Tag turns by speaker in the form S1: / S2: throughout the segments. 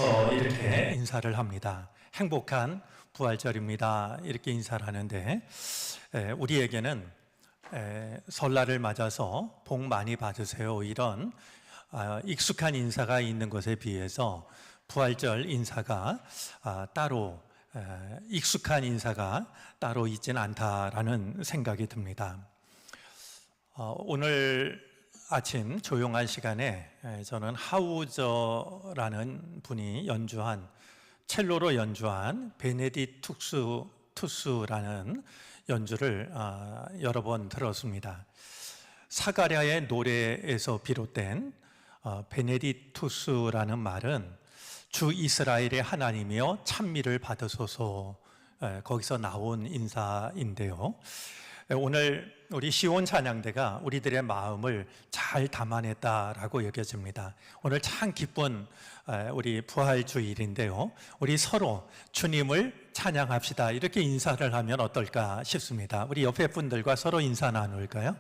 S1: 교회에서 이렇게 인사를 합니다. 행복한 부활절입니다. 이렇게 인사를 하는데 우리에게는 설날을 맞아서 복 많이 받으세요, 이런 익숙한 인사가 있는 것에 비해서 부활절 인사가 따로 익숙한 인사가 따로 있지는 않다라는 생각이 듭니다. 오늘 아침 조용한 시간에 저는 하우저라는 분이 연주한, 첼로로 연주한 베네딕투스라는 연주를 여러 번 들었습니다. 사가랴의 노래에서 비롯된 베네딕투스라는 말은 주 이스라엘의 하나님이여 찬미를 받으소서, 거기서 나온 인사인데요. 오늘 우리 시온 찬양대가 우리들의 마음을 잘 담아냈다라고 여겨집니다. 오늘 참 기쁜 우리 부활주일인데요. 우리 서로 주님을 찬양합시다, 이렇게 인사를 하면 어떨까 싶습니다. 우리 옆에 분들과 서로 인사 나눌까요?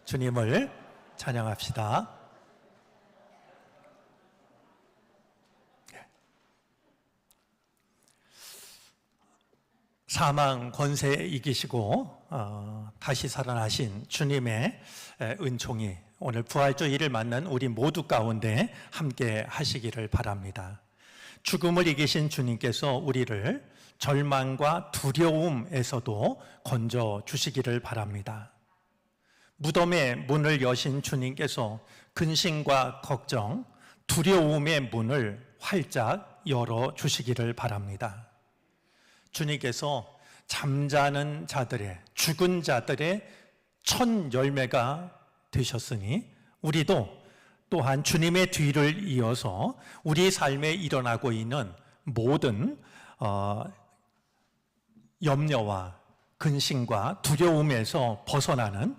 S1: 주님을 찬양합시다. 사망 권세 이기시고 다시 살아나신 주님의 은총이 오늘 부활주일을 맞는 우리 모두 가운데 함께 하시기를 바랍니다. 죽음을 이기신 주님께서 우리를 절망과 두려움에서도 건져 주시기를 바랍니다. 무덤의 문을 여신 주님께서 근심과 걱정, 두려움의 문을 활짝 열어 주시기를 바랍니다. 주님께서 잠자는 자들의, 죽은 자들의 첫 열매가 되셨으니 우리도 또한 주님의 뒤를 이어서 우리 삶에 일어나고 있는 모든 염려와 근심과 두려움에서 벗어나는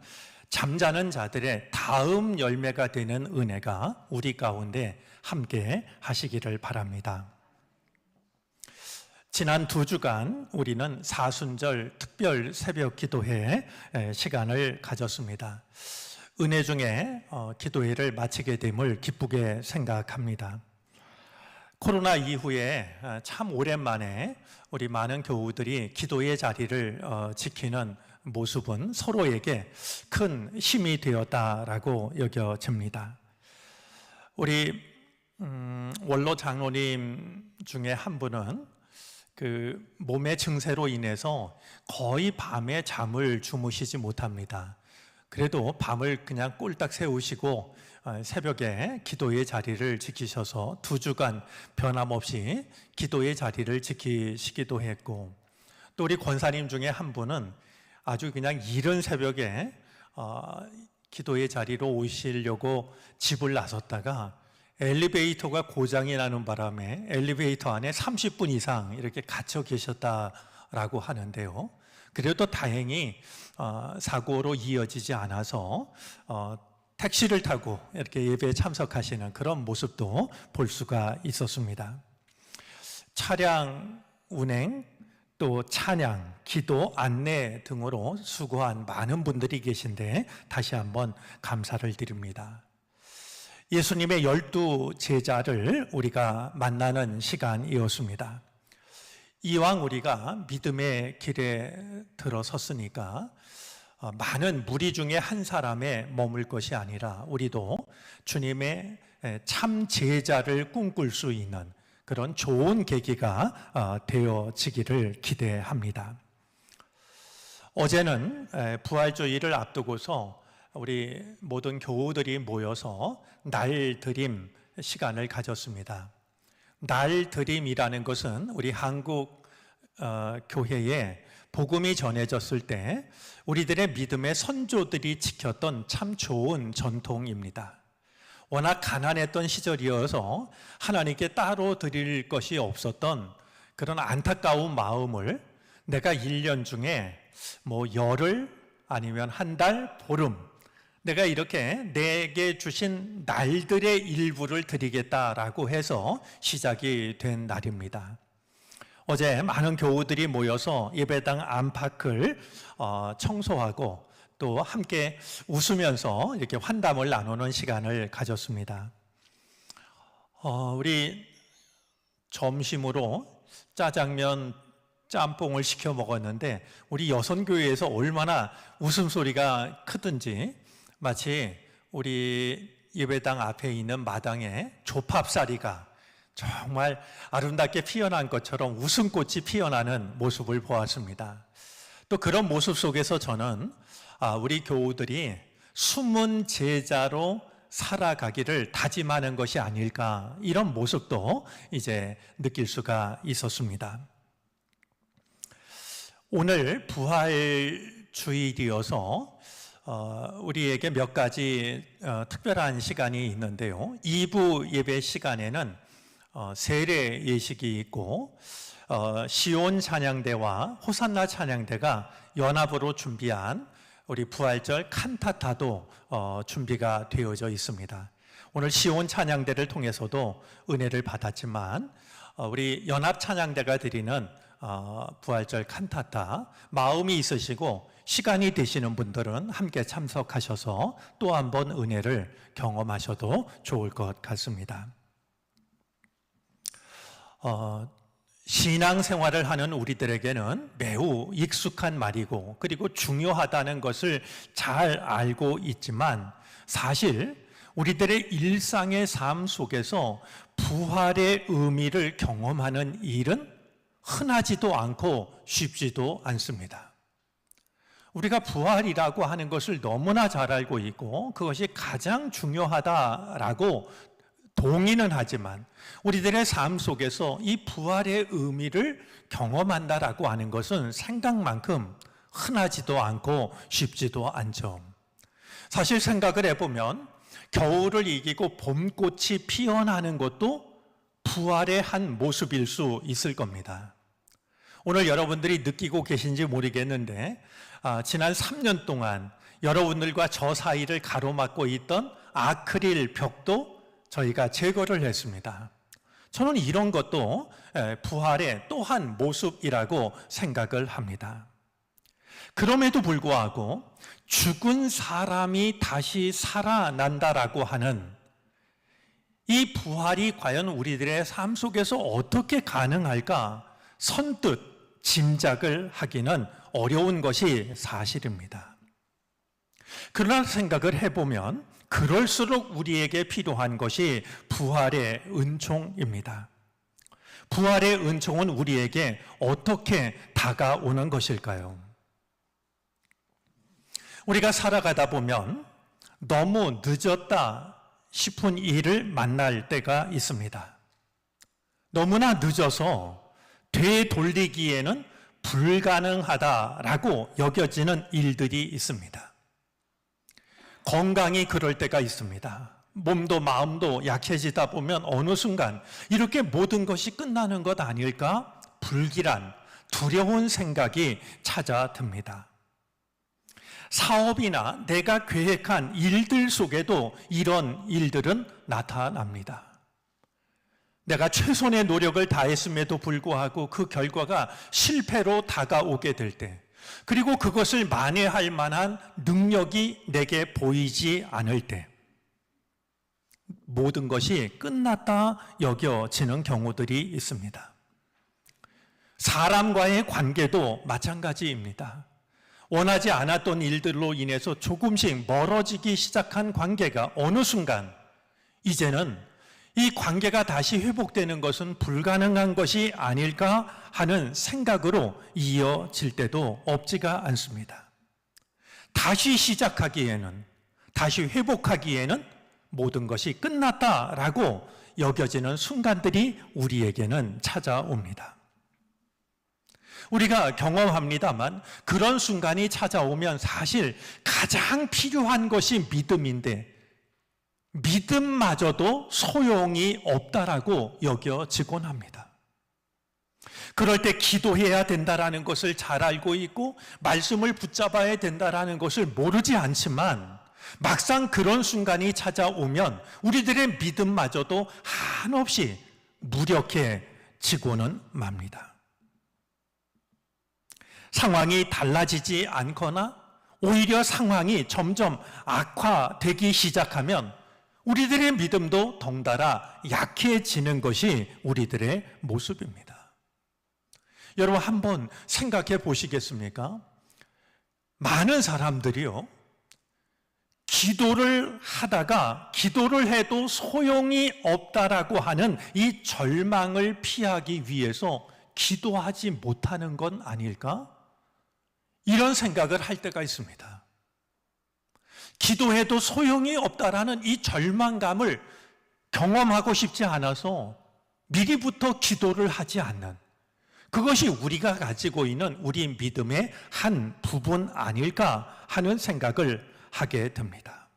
S1: 잠자는 자들의 다음 열매가 되는 은혜가 우리 가운데 함께 하시기를 바랍니다. 지난 2주간 우리는 사순절 특별 새벽 기도회 시간을 가졌습니다. 은혜 중에 기도회를 마치게 됨을 기쁘게 생각합니다. 코로나 이후에 참 오랜만에 우리 많은 교우들이 기도의 자리를 지키는 모습은 서로에게 큰 힘이 되었다라고 여겨집니다. 우리 원로 장로님 중에 한 분은 그 몸의 증세로 인해서 거의 밤에 잠을 주무시지 못합니다. 그래도 밤을 그냥 꼴딱 세우시고 새벽에 기도의 자리를 지키셔서 2주간 변함없이 기도의 자리를 지키시기도 했고, 또 우리 권사님 중에 한 분은 아주 그냥 이른 새벽에 기도의 자리로 오시려고 집을 나섰다가 엘리베이터가 고장이 나는 바람에 엘리베이터 안에 30분 이상 이렇게 갇혀 계셨다라고 하는데요. 그래도 다행히 사고로 이어지지 않아서 택시를 타고 이렇게 예배에 참석하시는 그런 모습도 볼 수가 있었습니다. 차량 운행, 또 찬양, 기도, 안내 등으로 수고한 많은 분들이 계신데 다시 한번 감사를 드립니다. 예수님의 12 제자를 우리가 만나는 시간이었습니다. 이왕 우리가 믿음의 길에 들어섰으니까 많은 무리 중에 한 사람에 머물 것이 아니라 우리도 주님의 참 제자를 꿈꿀 수 있는 그런 좋은 계기가 되어지기를 기대합니다. 어제는 부활주일을 앞두고서 우리 모든 교우들이 모여서 날드림 시간을 가졌습니다. 날드림이라는 것은 우리 한국 교회에 복음이 전해졌을 때 우리들의 믿음의 선조들이 지켰던 참 좋은 전통입니다. 워낙 가난했던 시절이어서 하나님께 따로 드릴 것이 없었던 그런 안타까운 마음을 내가 1년 중에 열흘 아니면 한 달, 보름, 내가 이렇게 내게 주신 날들의 일부를 드리겠다라고 해서 시작이 된 날입니다. 어제 많은 교우들이 모여서 예배당 안팎을 청소하고 또 함께 웃으면서 이렇게 환담을 나누는 시간을 가졌습니다. 우리 점심으로 짜장면, 짬뽕을 시켜 먹었는데 우리 여선교회에서 얼마나 웃음소리가 크든지 마치 우리 예배당 앞에 있는 마당에 조팝사리가 정말 아름답게 피어난 것처럼 웃음꽃이 피어나는 모습을 보았습니다. 또 그런 모습 속에서 저는 우리 교우들이 숨은 제자로 살아가기를 다짐하는 것이 아닐까, 이런 모습도 이제 느낄 수가 있었습니다. 오늘 부활 주일이어서 우리에게 몇 가지 특별한 시간이 있는데요. 2부 예배 시간에는 세례 예식이 있고 시온 찬양대와 호산나 찬양대가 연합으로 준비한 우리 부활절 칸타타도 준비가 되어져 있습니다. 오늘 시온 찬양대를 통해서도 은혜를 받았지만 우리 연합 찬양대가 드리는 부활절 칸타타, 마음이 있으시고 시간이 되시는 분들은 함께 참석하셔서 또 한 번 은혜를 경험하셔도 좋을 것 같습니다. 신앙생활을 하는 우리들에게는 매우 익숙한 말이고 그리고 중요하다는 것을 잘 알고 있지만 사실 우리들의 일상의 삶 속에서 부활의 의미를 경험하는 일은 흔하지도 않고 쉽지도 않습니다. 우리가 부활이라고 하는 것을 너무나 잘 알고 있고 그것이 가장 중요하다라고 동의는 하지만 우리들의 삶 속에서 이 부활의 의미를 경험한다라고 하는 것은 생각만큼 흔하지도 않고 쉽지도 않죠. 사실 생각을 해보면 겨울을 이기고 봄꽃이 피어나는 것도 부활의 한 모습일 수 있을 겁니다. 오늘 여러분들이 느끼고 계신지 모르겠는데 지난 3년 동안 여러분들과 저 사이를 가로막고 있던 아크릴 벽도 저희가 제거를 했습니다. 저는 이런 것도 부활의 또 한 모습이라고 생각을 합니다. 그럼에도 불구하고 죽은 사람이 다시 살아난다라고 하는 이 부활이 과연 우리들의 삶 속에서 어떻게 가능할까 선뜻 짐작을 하기는 어려운 것이 사실입니다. 그러나 생각을 해보면 그럴수록 우리에게 필요한 것이 부활의 은총입니다. 부활의 은총은 우리에게 어떻게 다가오는 것일까요? 우리가 살아가다 보면 너무 늦었다 싶은 일을 만날 때가 있습니다. 너무나 늦어서 되돌리기에는 불가능하다라고 여겨지는 일들이 있습니다. 건강이 그럴 때가 있습니다. 몸도 마음도 약해지다 보면 어느 순간 이렇게 모든 것이 끝나는 것 아닐까? 불길한, 두려운 생각이 찾아듭니다. 사업이나 내가 계획한 일들 속에도 이런 일들은 나타납니다. 내가 최선의 노력을 다했음에도 불구하고 그 결과가 실패로 다가오게 될 때, 그리고 그것을 만회할 만한 능력이 내게 보이지 않을 때, 모든 것이 끝났다 여겨지는 경우들이 있습니다. 사람과의 관계도 마찬가지입니다. 원하지 않았던 일들로 인해서 조금씩 멀어지기 시작한 관계가 어느 순간 이제는 이 관계가 다시 회복되는 것은 불가능한 것이 아닐까 하는 생각으로 이어질 때도 없지가 않습니다. 다시 시작하기에는, 다시 회복하기에는 모든 것이 끝났다라고 여겨지는 순간들이 우리에게는 찾아옵니다. 우리가 경험합니다만 그런 순간이 찾아오면 사실 가장 필요한 것이 믿음인데 믿음마저도 소용이 없다라고 여겨지곤 합니다. 그럴 때 기도해야 된다라는 것을 잘 알고 있고 말씀을 붙잡아야 된다라는 것을 모르지 않지만 막상 그런 순간이 찾아오면 우리들의 믿음마저도 한없이 무력해지고는 맙니다. 상황이 달라지지 않거나 오히려 상황이 점점 악화되기 시작하면 우리들의 믿음도 덩달아 약해지는 것이 우리들의 모습입니다. 여러분 한번 생각해 보시겠습니까? 많은 사람들이요, 기도를 하다가 기도를 해도 소용이 없다라고 하는 이 절망을 피하기 위해서 기도하지 못하는 건 아닐까? 이런 생각을 할 때가 있습니다. 기도해도 소용이 없다라는 이 절망감을 경험하고 싶지 않아서 미리부터 기도를 하지 않는, 그것이 우리가 가지고 있는 우리 믿음의 한 부분 아닐까 하는 생각을 하게 됩니다.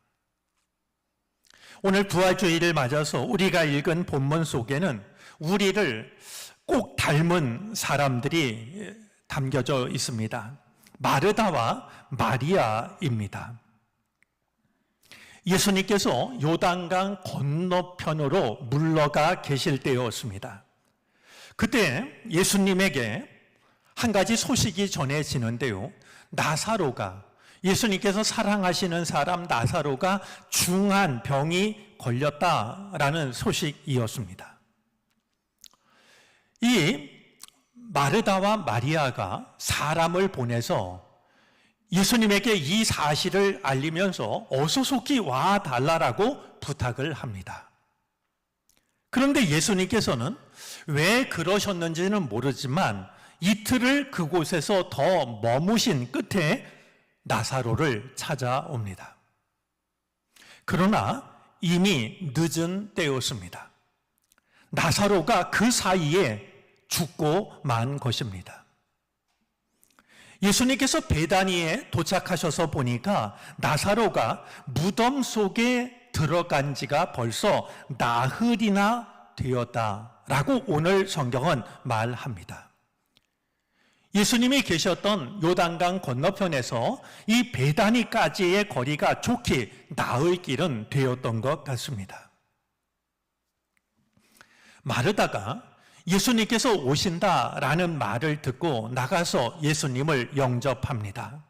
S1: 오늘 부활주의를 맞아서 우리가 읽은 본문 속에는 우리를 꼭 닮은 사람들이 담겨져 있습니다. 마르다와 마리아입니다. 예수님께서 요단강 건너편으로 물러가 계실 때였습니다. 그때 예수님에게 한 가지 소식이 전해지는데요, 나사로가, 예수님께서 사랑하시는 사람 나사로가 중한 병이 걸렸다라는 소식이었습니다. 이 마르다와 마리아가 사람을 보내서 예수님에게 이 사실을 알리면서 어서 속히 와달라고 부탁을 합니다. 그런데 예수님께서는 왜 그러셨는지는 모르지만 이틀을 그곳에서 더 머무신 끝에 나사로를 찾아옵니다. 그러나 이미 늦은 때였습니다. 나사로가 그 사이에 죽고 만 것입니다. 예수님께서 베다니에 도착하셔서 보니까 나사로가 무덤 속에 들어간 지가 벌써 나흘이나 되었다라고 오늘 성경은 말합니다. 예수님이 계셨던 요단강 건너편에서 이 베다니까지의 거리가 좋게 나흘 길은 되었던 것 같습니다. 마르다가 예수님께서 오신다라는 말을 듣고 나가서 예수님을 영접합니다.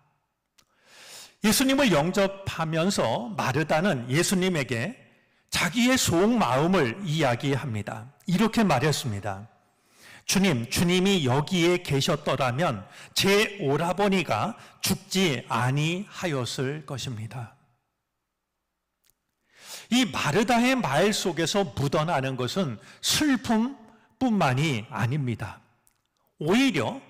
S1: 예수님을 영접하면서 마르다는 예수님에게 자기의 속마음을 이야기합니다. 이렇게 말했습니다. 주님, 주님이 여기에 계셨더라면 제 오라버니가 죽지 아니하였을 것입니다. 이 마르다의 말 속에서 묻어나는 것은 슬픔뿐만이 아닙니다. 오히려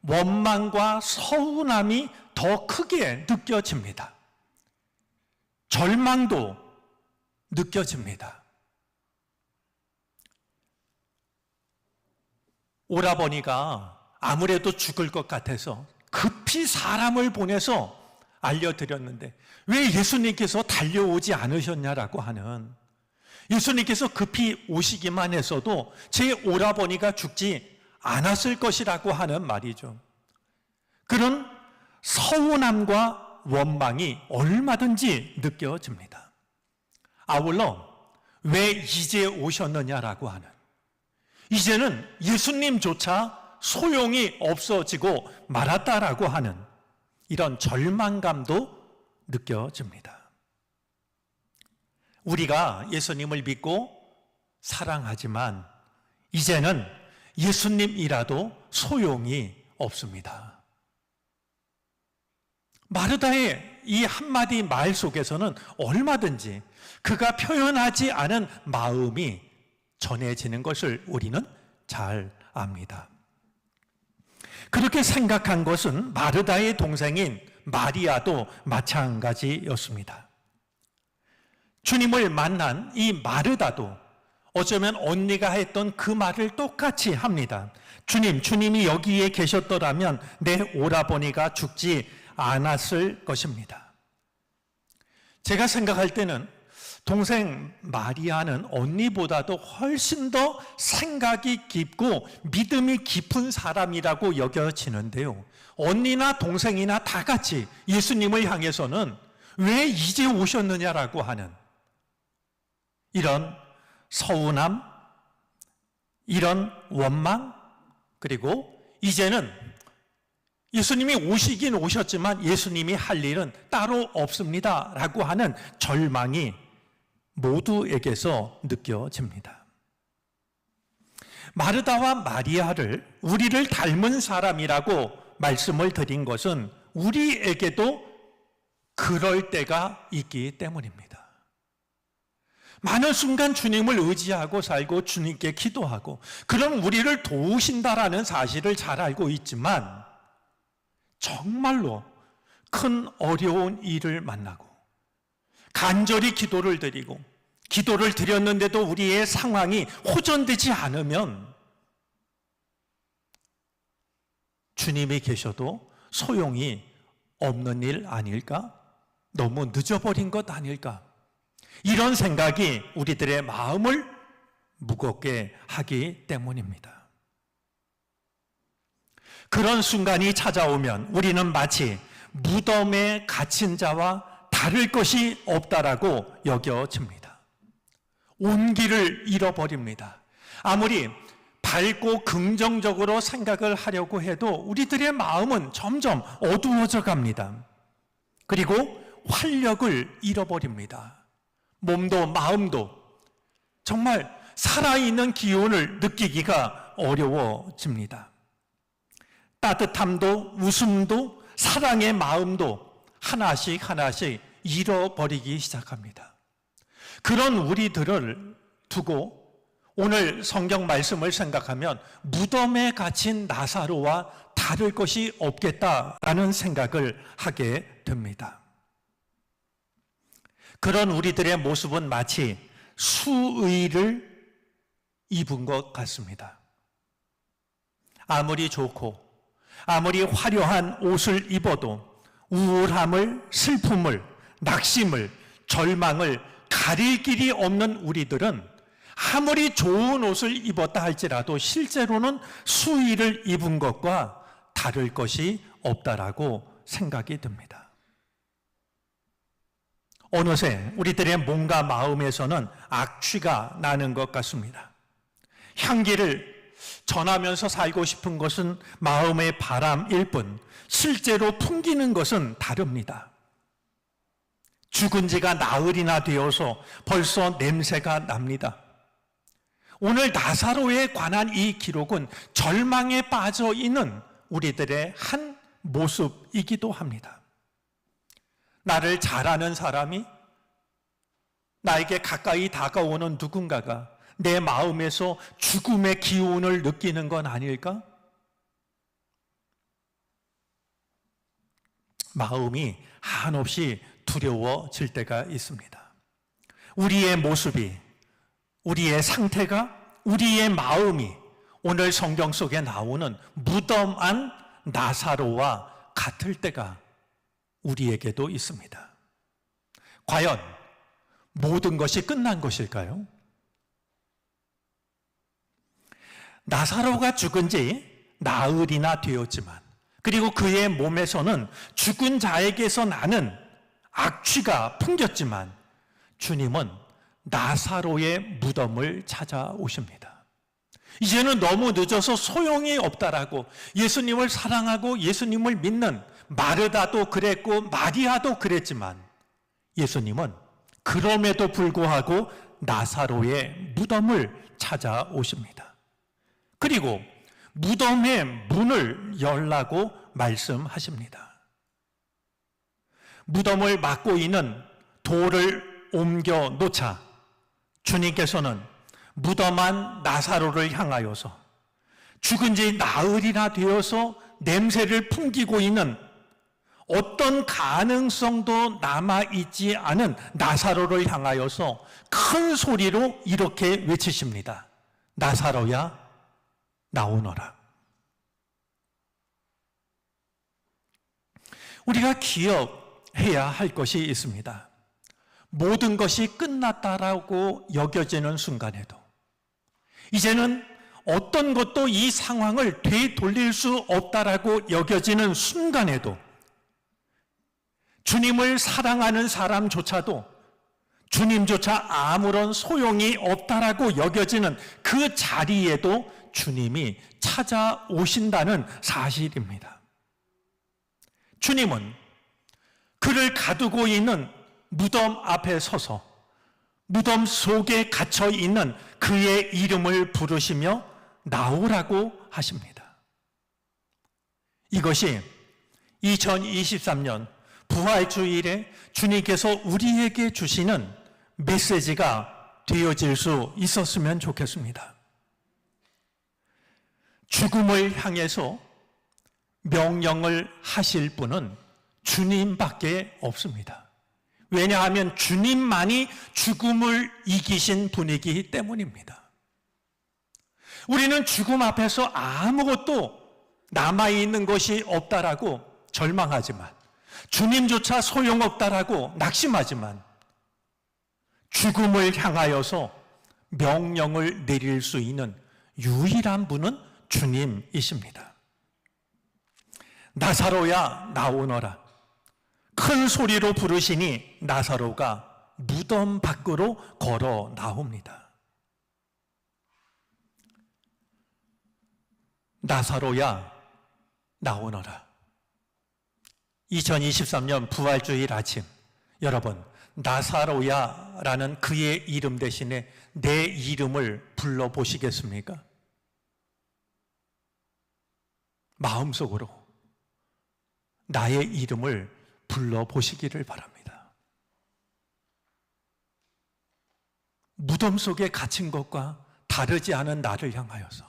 S1: 원망과 서운함이 더 크게 느껴집니다. 절망도 느껴집니다. 오라버니가 아무래도 죽을 것 같아서 급히 사람을 보내서 알려드렸는데 왜 예수님께서 달려오지 않으셨냐라고 하는, 예수님께서 급히 오시기만 했어도 제 오라버니가 죽지 않았을 것이라고 하는 말이죠. 그런 서운함과 원망이 얼마든지 느껴집니다. 아울러 왜 이제 오셨느냐라고 하는, 이제는 예수님조차 소용이 없어지고 말았다라고 하는 이런 절망감도 느껴집니다. 우리가 예수님을 믿고 사랑하지만 이제는 예수님이라도 소용이 없습니다. 마르다의 이 한마디 말 속에서는 얼마든지 그가 표현하지 않은 마음이 전해지는 것을 우리는 잘 압니다. 그렇게 생각한 것은 마르다의 동생인 마리아도 마찬가지였습니다. 주님을 만난 이 마르다도 어쩌면 언니가 했던 그 말을 똑같이 합니다. 주님, 주님이 여기에 계셨더라면 내 오라버니가 죽지 않았을 것입니다. 제가 생각할 때는 동생 마리아는 언니보다도 훨씬 더 생각이 깊고 믿음이 깊은 사람이라고 여겨지는데요, 언니나 동생이나 다 같이 예수님을 향해서는 왜 이제 오셨느냐라고 하는 이런 서운함, 이런 원망, 그리고 이제는 예수님이 오시긴 오셨지만 예수님이 할 일은 따로 없습니다 라고 하는 절망이 모두에게서 느껴집니다. 마르다와 마리아를 우리를 닮은 사람이라고 말씀을 드린 것은 우리에게도 그럴 때가 있기 때문입니다. 많은 순간 주님을 의지하고 살고 주님께 기도하고 그럼 우리를 도우신다라는 사실을 잘 알고 있지만 정말로 큰 어려운 일을 만나고 간절히 기도를 드리고 기도를 드렸는데도 우리의 상황이 호전되지 않으면 주님이 계셔도 소용이 없는 일 아닐까? 너무 늦어버린 것 아닐까? 이런 생각이 우리들의 마음을 무겁게 하기 때문입니다. 그런 순간이 찾아오면 우리는 마치 무덤에 갇힌 자와 다를 것이 없다라고 여겨집니다. 온기를 잃어버립니다. 아무리 밝고 긍정적으로 생각을 하려고 해도 우리들의 마음은 점점 어두워져 갑니다. 그리고 활력을 잃어버립니다. 몸도 마음도 정말 살아있는 기운을 느끼기가 어려워집니다. 따뜻함도 웃음도 사랑의 마음도 하나씩 잃어버리기 시작합니다. 그런 우리들을 두고 오늘 성경 말씀을 생각하면 무덤에 갇힌 나사로와 다를 것이 없겠다라는 생각을 하게 됩니다. 그런 우리들의 모습은 마치 수의를 입은 것 같습니다. 아무리 좋고 아무리 화려한 옷을 입어도 우울함을, 슬픔을, 낙심을, 절망을 가릴 길이 없는 우리들은 아무리 좋은 옷을 입었다 할지라도 실제로는 수의를 입은 것과 다를 것이 없다라고 생각이 듭니다. 어느새 우리들의 몸과 마음에서는 악취가 나는 것 같습니다. 향기를 전하면서 살고 싶은 것은 마음의 바람일 뿐 실제로 풍기는 것은 다릅니다. 죽은 지가 나흘이나 되어서 벌써 냄새가 납니다. 오늘 나사로에 관한 이 기록은 절망에 빠져 있는 우리들의 한 모습이기도 합니다. 나를 잘 아는 사람이, 나에게 가까이 다가오는 누군가가 내 마음에서 죽음의 기운을 느끼는 건 아닐까? 마음이 한없이 두려워질 때가 있습니다. 우리의 모습이, 우리의 상태가, 우리의 마음이 오늘 성경 속에 나오는 무덤 안 나사로와 같을 때가 우리에게도 있습니다. 과연 모든 것이 끝난 것일까요? 나사로가 죽은 지 나흘이나 되었지만, 그리고 그의 몸에서는 죽은 자에게서 나는 악취가 풍겼지만 주님은 나사로의 무덤을 찾아오십니다. 이제는 너무 늦어서 소용이 없다라고 예수님을 사랑하고 예수님을 믿는 마르다도 그랬고 마리아도 그랬지만 예수님은 그럼에도 불구하고 나사로의 무덤을 찾아오십니다. 그리고 무덤의 문을 열라고 말씀하십니다. 무덤을 막고 있는 돌을 옮겨 놓자 주님께서는 무덤 안 나사로를 향하여서 죽은 지 나흘이나 되어서 냄새를 풍기고 있는 어떤 가능성도 남아있지 않은 나사로를 향하여서 큰 소리로 이렇게 외치십니다. 나사로야, 나오너라. 우리가 기억해야 할 것이 있습니다. 모든 것이 끝났다라고 여겨지는 순간에도, 이제는 어떤 것도 이 상황을 되돌릴 수 없다라고 여겨지는 순간에도, 주님을 사랑하는 사람조차도 주님조차 아무런 소용이 없다라고 여겨지는 그 자리에도 주님이 찾아오신다는 사실입니다. 주님은 그를 가두고 있는 무덤 앞에 서서 무덤 속에 갇혀 있는 그의 이름을 부르시며 나오라고 하십니다. 이것이 2023년 부활주일에 주님께서 우리에게 주시는 메시지가 되어질 수 있었으면 좋겠습니다. 죽음을 향해서 명령을 하실 분은 주님밖에 없습니다. 왜냐하면 주님만이 죽음을 이기신 분이기 때문입니다. 우리는 죽음 앞에서 아무것도 남아있는 것이 없다라고 절망하지만, 주님조차 소용없다라고 낙심하지만, 죽음을 향하여서 명령을 내릴 수 있는 유일한 분은 주님이십니다. 나사로야 나오너라. 큰 소리로 부르시니 나사로가 무덤 밖으로 걸어 나옵니다. 나사로야 나오너라. 2023년 부활주일 아침, 여러분, 나사로야라는 그의 이름 대신에 내 이름을 불러보시겠습니까? 마음속으로 나의 이름을 불러보시기를 바랍니다. 무덤 속에 갇힌 것과 다르지 않은 나를 향하여서,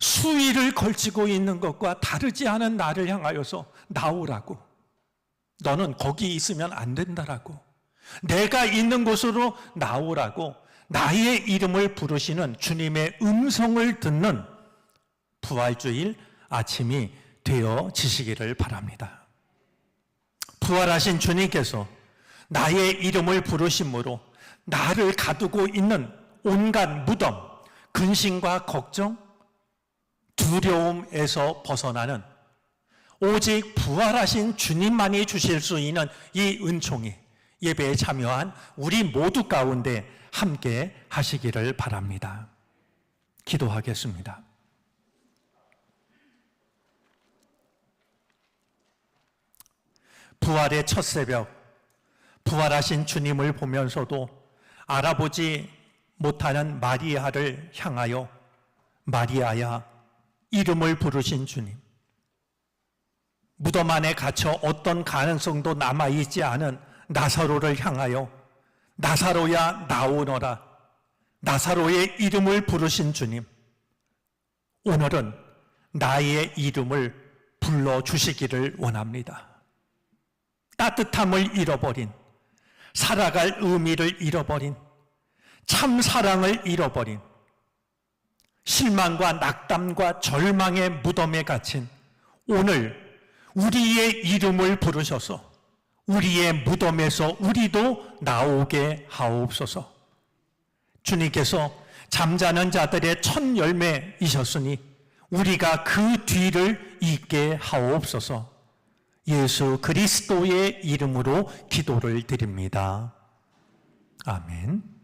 S1: 수위를 걸치고 있는 것과 다르지 않은 나를 향하여서 나오라고, 너는 거기 있으면 안 된다라고, 내가 있는 곳으로 나오라고 나의 이름을 부르시는 주님의 음성을 듣는 부활주일 아침이 되어지시기를 바랍니다. 부활하신 주님께서 나의 이름을 부르심으로 나를 가두고 있는 온갖 무덤, 근심과 걱정, 두려움에서 벗어나는 오직 부활하신 주님만이 주실 수 있는 이 은총이 예배에 참여한 우리 모두 가운데 함께 하시기를 바랍니다. 기도하겠습니다. 부활의 첫 새벽, 부활하신 주님을 보면서도 알아보지 못하는 마리아를 향하여 마리아야 이름을 부르신 주님, 무덤 안에 갇혀 어떤 가능성도 남아있지 않은 나사로를 향하여 나사로야 나오너라, 나사로의 이름을 부르신 주님, 오늘은 나의 이름을 불러주시기를 원합니다. 따뜻함을 잃어버린, 살아갈 의미를 잃어버린, 참 사랑을 잃어버린, 실망과 낙담과 절망의 무덤에 갇힌 오늘 우리의 이름을 부르셔서 우리의 무덤에서 우리도 나오게 하옵소서. 주님께서 잠자는 자들의 첫 열매이셨으니 우리가 그 뒤를 잇게 하옵소서. 예수 그리스도의 이름으로 기도를 드립니다. 아멘.